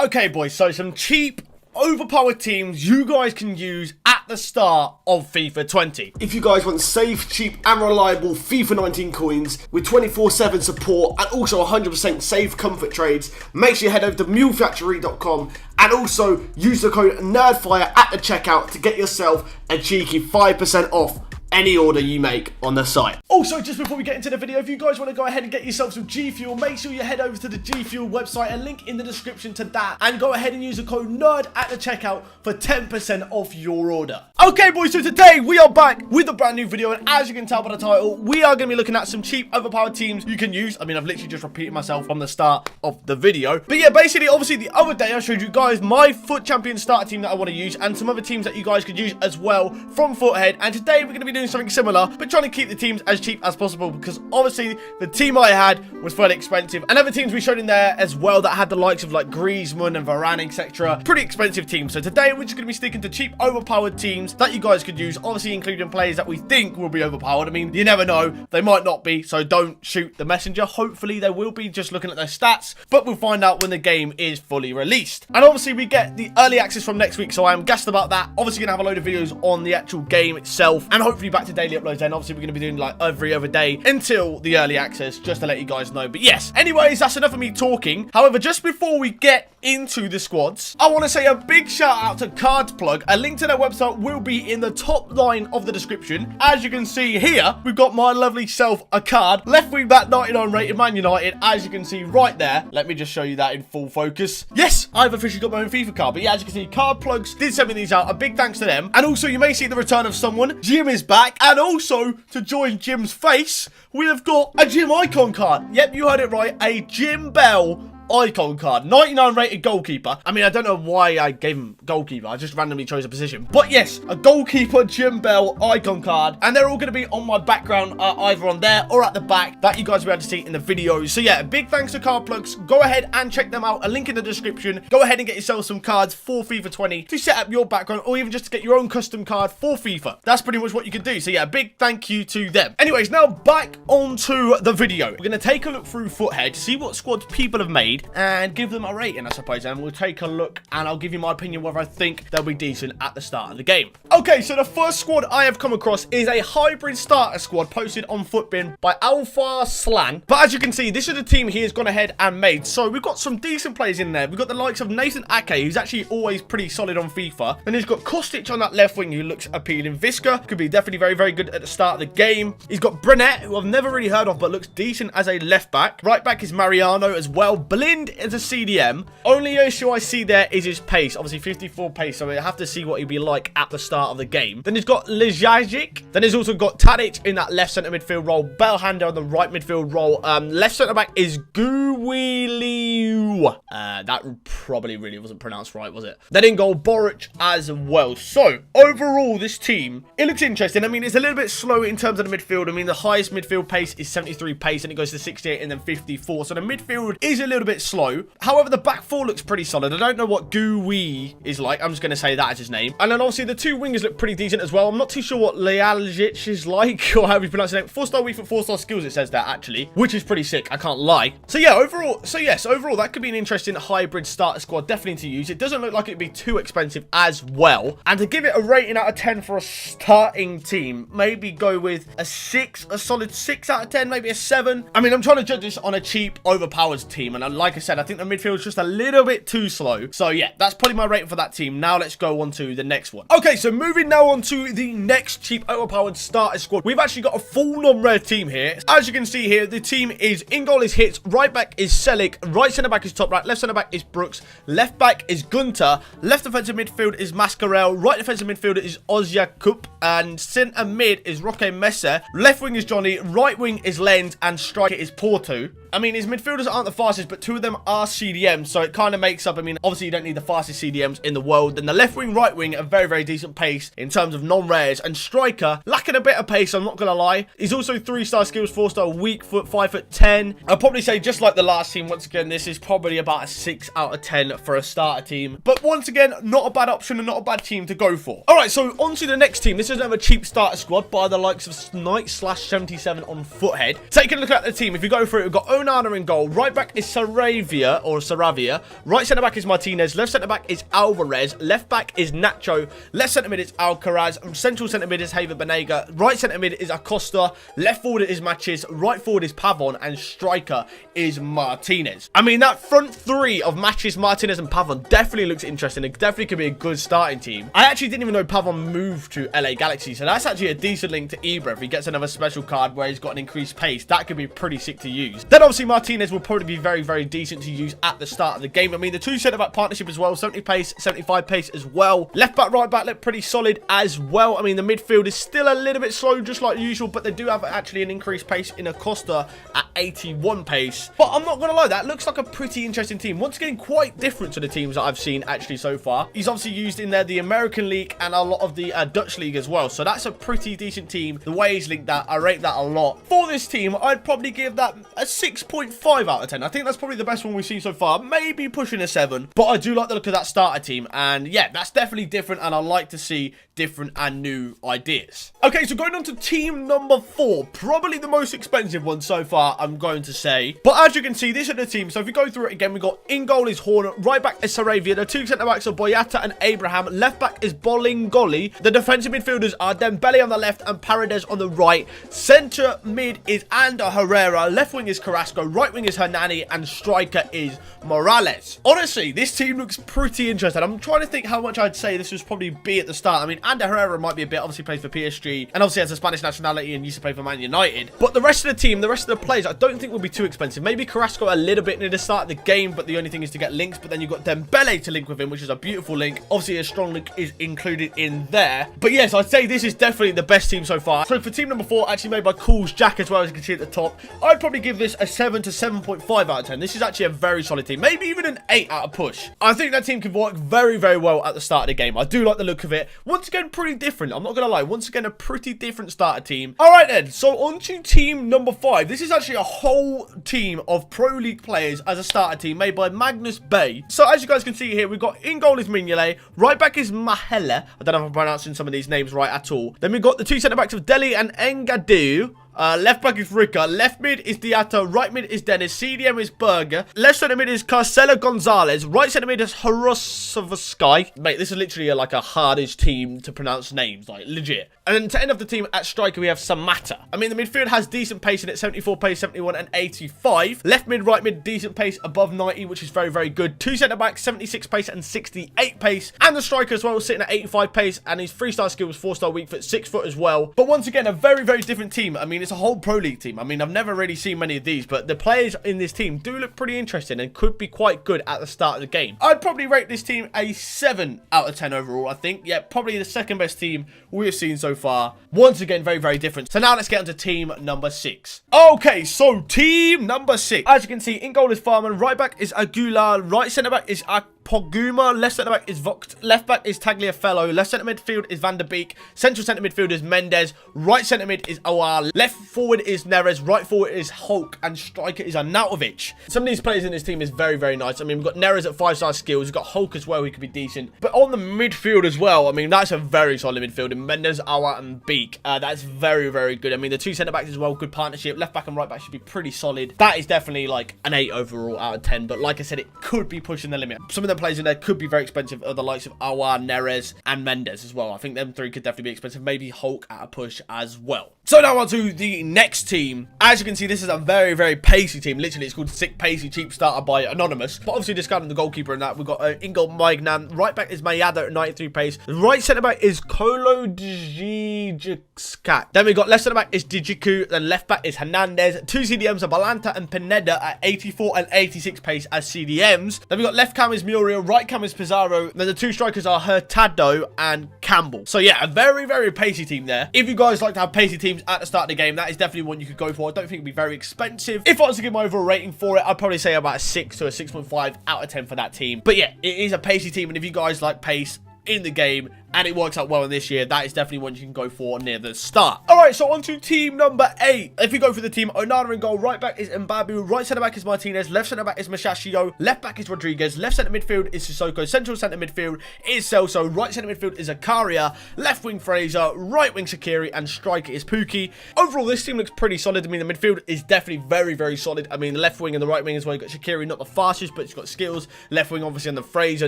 Okay, boys, so some cheap, overpowered teams you guys can use at the start of FIFA 20. If you guys want safe, cheap and reliable FIFA 19 coins with 24/7 support and also 100% safe comfort trades, make sure you head over to mulefactory.com and also use the code NERDFIRE at the checkout to get yourself a cheeky 5% off any order you make on the site. Also, just before we get into the video, if you guys want to go ahead and get yourself some G Fuel, make sure you head over to the G Fuel website, a link in the description to that, and go ahead and use the code NERD at the checkout for 10% off your order. Okay, boys, so today we are back with a brand new video, and as you can tell by the title, we are going to be looking at some cheap, overpowered teams you can use. I mean, I've literally just repeated myself from the start of the video. But yeah, basically, obviously, the other day I showed you guys my FUT Champion starter team that I want to use, and some other teams that you guys could use as well from Foothead. And today we're going to be doing something similar, but trying to keep the teams as cheap as possible, because obviously the team I had was fairly expensive, and other teams we showed in there as well that had the likes of like Griezmann and Varane, etc. Pretty expensive teams. So today we're just going to be sticking to cheap, overpowered teams that you guys could use, obviously including players that we think will be overpowered. I mean, you never know, they might not be, so don't shoot the messenger. Hopefully they will be, just looking at their stats, but we'll find out when the game is fully released. And obviously we get the early access from next week, so I am gassed about that. Obviously gonna have a load of videos on the actual game itself, and hopefully back to daily uploads. Then obviously we're going to be doing like every other day until the early access, just to let you guys know. But yes, anyways, that's enough of me talking. However, just before we get into the squads, I want to say a big shout out to Cards Plug. A link to their website will be in the top line of the description. As you can see here, we've got my lovely self a card, left wing back 99 rated Man United, as you can see right there. Let me just show you that in full focus. Yes, I've officially got my own FIFA card. But yeah, as you can see, Card Plugs did send me these out. A big thanks to them. And also, you may see the return of someone. Jim is back, and also to join Jim's face, we have got a Jim icon card. Yep, you heard it right, a Jim Bell icon card, 99 rated goalkeeper. I mean, I don't know why I gave him goalkeeper, I just randomly chose a position, but yes, a goalkeeper Jim Bell icon card, and they're all going to be on my background, either on there or at the back, that you guys will be able to see in the videos. So yeah, big thanks to Card Plugs. Go ahead and check them out, a link in the description. Go ahead and get yourself some cards for FIFA 20 to set up your background, or even just to get your own custom card for FIFA. That's pretty much what you can do. So yeah, big thank you to them. Anyways, now back onto the video. We're going to take a look through Foothead, see what squads people have made, and give them a rating, I suppose, and we'll take a look and I'll give you my opinion whether I think they'll be decent at the start of the game. Okay, so the first squad I have come across is a hybrid starter squad posted on Futbin by Alpha Slan. But as you can see, this is the team he has gone ahead and made. So we've got some decent players in there. We've got the likes of Nathan Ake, who's actually always pretty solid on FIFA. Then he's got Kostic on that left wing, who looks appealing. Visca could be definitely very, very good at the start of the game. He's got Brunette, who I've never really heard of, but looks decent as a left back. Right back is Mariano as well. Blind is a CDM. Only issue I see there is his pace. Obviously 54 pace, so we'll have to see what he'd be like at the start of the game. Then he's got Lejajic. Then he's also got Tadic in that left centre midfield role. Belhanda on the right midfield role. Left centre back is Guiliu. That probably really wasn't pronounced right, was it? Then in goal, Boric as well. So overall, this team, it looks interesting. I mean, it's a little bit slow in terms of the midfield. I mean, the highest midfield pace is 73 pace, and it goes to 68 and then 54. So the midfield is a little bit slow. However, the back four looks pretty solid. I don't know what Gui is like. I'm just going to say that as his name. And then obviously the two wingers look pretty decent as well. I'm not too sure what Lealjic is like, or how you pronounce his name. 4-star weak foot, 4-star skills, it says that actually, which is pretty sick. I can't lie. So yeah, overall, overall, that could be an interesting hybrid starter squad, definitely to use. It doesn't look like it'd be too expensive as well. And to give it a rating out of 10 for a starting team, maybe go with a 6, a solid 6 out of 10, maybe a 7. I mean, I'm trying to judge this on a cheap, overpowered team. And like I said, I think the midfield is just a little bit too slow. So yeah, that's probably my rating for that team. Now let's go on to the next one. Okay, so moving now on to the next cheap, overpowered starter squad. We've actually got a full non-red team here. As you can see here, the team is, in goal is Hitz, right back is Selic, right centre back is Toprak, left centre back is Brooks, left back is Gunter, left defensive midfield is Mascarell, right defensive midfielder is Ozyakup, and centre mid is Roque Messer, left wing is Johnny, right wing is Lens, and striker is Porto. I mean, his midfielders aren't the fastest, but two of them are CDMs, so it kind of makes up. I mean, obviously you don't need the fastest CDMs in the world. Then the left wing, right wing, a very, very decent pace in terms of non-rares, and striker lacking a bit of pace, I'm not gonna lie. He's also 3-star skills, 4-star weak foot, 5'10". I'll probably say, just like the last team, once again, this is probably about a 6 out of 10 for a starter team, but once again, not a bad option and not a bad team to go for. All right, so on to the next team. This is another cheap starter squad by the likes of Knight/77 on Foothead. Taking a look at the team, if you go through it, we've got Onana in goal, right back is Serrano Saravia. Right centre-back is Martinez. Left centre-back is Alvarez. Left back is Nacho. Left centre-mid is Alcaraz. Central centre-mid is Javier Banega. Right centre-mid is Acosta. Left forward is Matches. Right forward is Pavon. And striker is Martinez. I mean, that front three of Matches, Martinez, and Pavon definitely looks interesting. It definitely could be a good starting team. I actually didn't even know Pavon moved to LA Galaxy, so that's actually a decent link to Ibra. If he gets another special card where he's got an increased pace, that could be pretty sick to use. Then obviously Martinez will probably be very, very decent to use at the start of the game. I mean, the two centre-back partnership as well, 70 pace, 75 pace as well. Left back, right back look pretty solid as well. I mean, the midfield is still a little bit slow, just like usual, but they do have actually an increased pace in Acosta at 81 pace. But I'm not going to lie, that looks like a pretty interesting team. Once again, quite different to the teams that I've seen actually so far. He's obviously used in there the American League and a lot of the Dutch League as well. So that's a pretty decent team. The way he's linked that, I rate that a lot. For this team, I'd probably give that a 6.5 out of 10. I think that's probably the best one we've seen so far. Maybe pushing a 7. But I do like the look of that starter team. And yeah, that's definitely different. And I like to see different and new ideas. Okay, so going on to team number 4. Probably the most expensive one so far, I'm going to say. But as you can see, these are the teams. So if you go through it again, we've got in goal is Horn. Right back is Saravia. The two centre-backs are Boyata and Abraham. Left back is Bolingoli. The defensive midfielders are Dembele on the left and Paredes on the right. Centre mid is Ander Herrera. Left wing is Carrasco. Right wing is Hernani. And striker is Morales. Honestly, this team looks pretty interesting. I'm trying to think how much I'd say this was probably be at the start. I mean, Ander Herrera might be a bit. Obviously plays for PSG. And obviously has a Spanish nationality and used to play for Man United. But the rest of the team, the rest of the players, I don't think will be too expensive. Maybe Carrasco a little bit near the start of the game. But the only thing is to get links. But then you've got Dembele to link with him, which is a beautiful link. Obviously, a strong link is included in there. But yes, I'd say this is definitely the best team so far. So for team number 4, actually made by Cool's Jack as well, as you can see at the top, I'd probably give this a 7 to 7.5 out of 10. This is actually a very solid team. Maybe even an 8 out of push. I think that team can work very, very well at the start of the game. I do like the look of it. Once again, pretty different. I'm not going to lie. Once again, a pretty different starter team. All right then. So on to team number 5. This is actually a whole team of Pro League players as a starter team made by Magnus Bay. So as you guys can see here, we've got in goal is Mignolet. Right back is Mahela. I don't know if I'm pronouncing some of these names right at all. Then we've got the two centre-backs of Deli and Engadeu. Left back is Rica. Left mid is Diatta. Right mid is Dennis. CDM is Berger. Left centre mid is Carcelo Gonzalez. Right centre mid is Horosovsky. Mate, this is literally like a hardest team to pronounce names. Like, legit. And then to end off the team at striker, we have Samata. I mean, the midfield has decent pace in it. 74 pace, 71 and 85. Left mid, right mid, decent pace above 90, which is very, very good. Two centre backs, 76 pace and 68 pace. And the striker as well, sitting at 85 pace. And his 3-star skills, 4-star weak foot, 6 foot as well. But once again, a very, very different team. I mean, it's a whole Pro League team. I mean, I've never really seen many of these, but the players in this team do look pretty interesting and could be quite good at the start of the game. I'd probably rate this team a 7 out of 10 overall, I think. Yeah, probably the second best team we've seen so far. Once again, very, very different. So now let's get on to team number 6. Okay, so team number 6. As you can see, in goal is Farman. Right back is Aguilar. Right centre back is Poguma. Left centre back is Vogt. Left back is Tagliafiello. Left centre midfield is Van der Beek. Central centre midfield is Mendes. Right centre mid is Awar. Left forward is Neres. Right forward is Hulk. And striker is Arnautovic. Some of these players in this team is very, very nice. I mean, we've got Neres at 5-star skills. We've got Hulk as well, who could be decent. But on the midfield as well, I mean, that's a very solid midfield. In Mendes, Awar, and Beek. That's very, very good. I mean, the two centre backs as well, good partnership. Left back and right back should be pretty solid. That is definitely like an 8 overall out of 10. But like I said, it could be pushing the limit. Some of the players in there could be very expensive, are the likes of Awar, Neres, and Mendes as well. I think them three could definitely be expensive. Maybe Hulk at a push as well. So now on to the next team. As you can see, this is a very, very pacey team. Literally, it's called Sick Pacey Cheap Starter by Anonymous. But obviously, discarding the goalkeeper in that, we've got Ingol Maignan. Right back is Mayada at 93 pace. The right centre back is Kolo Djikskat. Then we've got left centre back is Dijiku. Then left back is Hernandez. Two CDMs are Balanta and Pineda at 84 and 86 pace as CDMs. Then we've got left cam is Muriel. Right cam is Pizarro. Then the two strikers are Hurtado and Campbell. So yeah, a very, very pacey team there. If you guys like to have pacey teams at the start of the game, that is definitely one you could go for. I don't think it'd be very expensive. If I was to give my overall rating for it, I'd probably say about a 6 to a 6.5 out of 10 for that team. But yeah, it is a pacey team, and if you guys like pace in the game, and it works out well in this year, that is definitely one you can go for near the start. Alright, so on to team number 8. If you go for the team, Onana in goal, right back is Mbabu, right centre back is Martinez, left centre back is Mashashio, left back is Rodriguez, left centre midfield is Sissoko, central centre midfield is Celso, right centre midfield is Zakaria, left wing Fraser, right wing Shaqiri, and striker is Pukki. Overall, this team looks pretty solid. I mean, the midfield is definitely very, very solid. I mean, the left wing and the right wing as well. You've got Shaqiri, not the fastest, but he's got skills. Left wing, obviously, on the Fraser,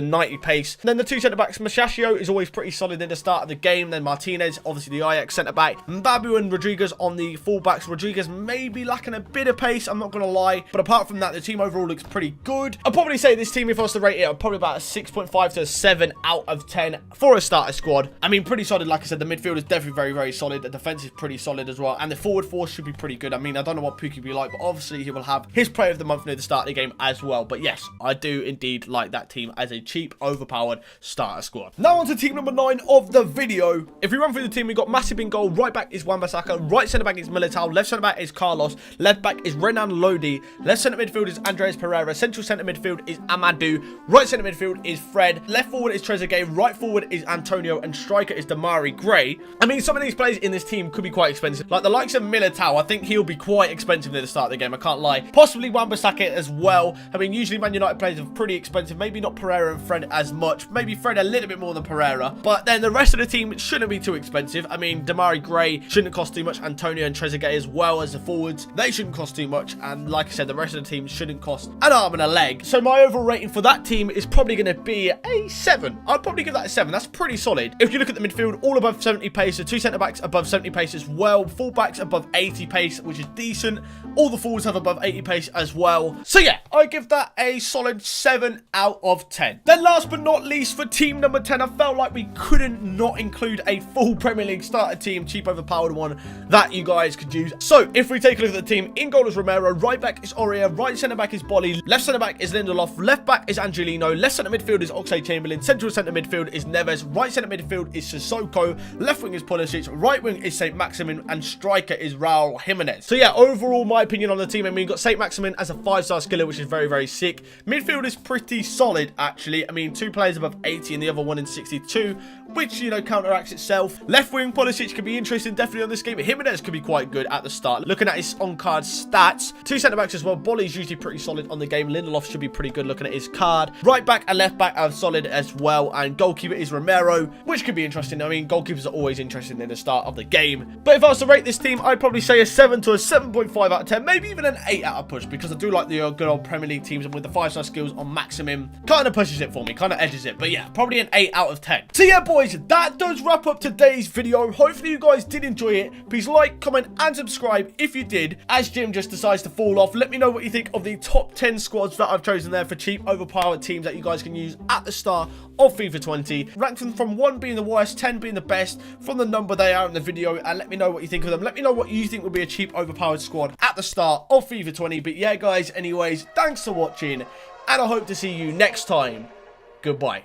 90 pace. And then the two centre backs, Mashashio is always pretty solid in the start of the game. Then Martinez, obviously the Ajax centre back. Mbabu and Rodriguez on the fullbacks. Rodriguez may be lacking a bit of pace, I'm not going to lie. But apart from that, the team overall looks pretty good. I'd probably say this team, if I was to rate it, probably about a 6.5 to a 7 out of 10 for a starter squad. I mean, pretty solid. Like I said, the midfield is definitely very, very solid. The defense is pretty solid as well. And the forward force should be pretty good. I mean, I don't know what Pukki will be like, but obviously he will have his player of the month near the start of the game as well. But yes, I do indeed like that team as a cheap, overpowered starter squad. Now on to team number 9 of the video. If we run through the team, we've got Matip in goal. Right back is Wan-Bissaka. Right centre back is Militao. Left centre back is Carlos. Left back is Renan Lodi. Left centre midfield is Andreas Pereira. Central centre midfield is Amadou. Right centre midfield is Fred. Left forward is Trezeguet. Right forward is Antonio. And striker is Damari Gray. I mean, some of these players in this team could be quite expensive. Like the likes of Militao, I think he'll be quite expensive near the start of the game. I can't lie. Possibly Wan-Bissaka as well. I mean, usually Man United players are pretty expensive. Maybe not Pereira and Fred as much. Maybe Fred a little bit more than Pereira. But then the rest of the team shouldn't be too expensive. I mean, Damari Gray shouldn't cost too much. Antonio and Trezeguet as well as the forwards. They shouldn't cost too much. And like I said, the rest of the team shouldn't cost an arm and a leg. So my overall rating for that team is probably going to be a 7. I'd probably give that a 7. That's pretty solid. If you look at the midfield, all above 70 pace. The two centre-backs above 70 pace as well. Full-backs above 80 pace, which is decent. All the forwards have above 80 pace as well. So yeah, I give that a solid 7 out of 10. Then last but not least, for team number 10, I felt like we couldn't not include a full Premier League starter team, cheap overpowered one that you guys could use. So if we take a look at the team, in goal is Romero, right back is Aurier, right centre back is Bolly, left centre back is Lindelof, left back is Angelino, left centre midfield is Oxlade-Chamberlain, central centre midfield is Neves, right centre midfield is Sissoko, left wing is Pulisic, right wing is St. Maximin, and striker is Raul Jimenez. So yeah, overall my opinion on the team, I mean, you've got St. Maximin as a 5-star skiller, which is very, very sick. Midfield is pretty solid, actually. I mean, 2 players above 80 and the other one in 62, which, you know, counteracts itself. Left wing Pulisic could be interesting, definitely on this game. Jimenez could be quite good at the start. Looking at his on-card stats, 2 centre-backs as well. Bolly's usually pretty solid on the game. Lindelof should be pretty good looking at his card. Right back and left back are solid as well. And goalkeeper is Romero, which could be interesting. I mean, goalkeepers are always interesting in the start of the game. But if I was to rate this team, I'd probably say a 7 to a 7.5 out of 10. Maybe even an 8 out of push, because I do like the good old Premier League teams, and with the 5-star skills on Maximum, kind of pushes it for me, kind of edges it. But yeah, probably an 8 out of 10. So yeah, boys, that does wrap up today's video. Hopefully you guys did enjoy it. Please like, comment, and subscribe if you did. As Jim just decides to fall off, let me know what you think of the top 10 squads that I've chosen there for cheap, overpowered teams that you guys can use at the start of FIFA 20. Rank them from 1 being the worst, 10 being the best, from the number they are in the video, and let me know what you think of them. Let me know what you think would be a cheap, overpowered squad at the start of FIFA 20. But yeah, guys, anyways, thanks for watching, and I hope to see you next time. Goodbye.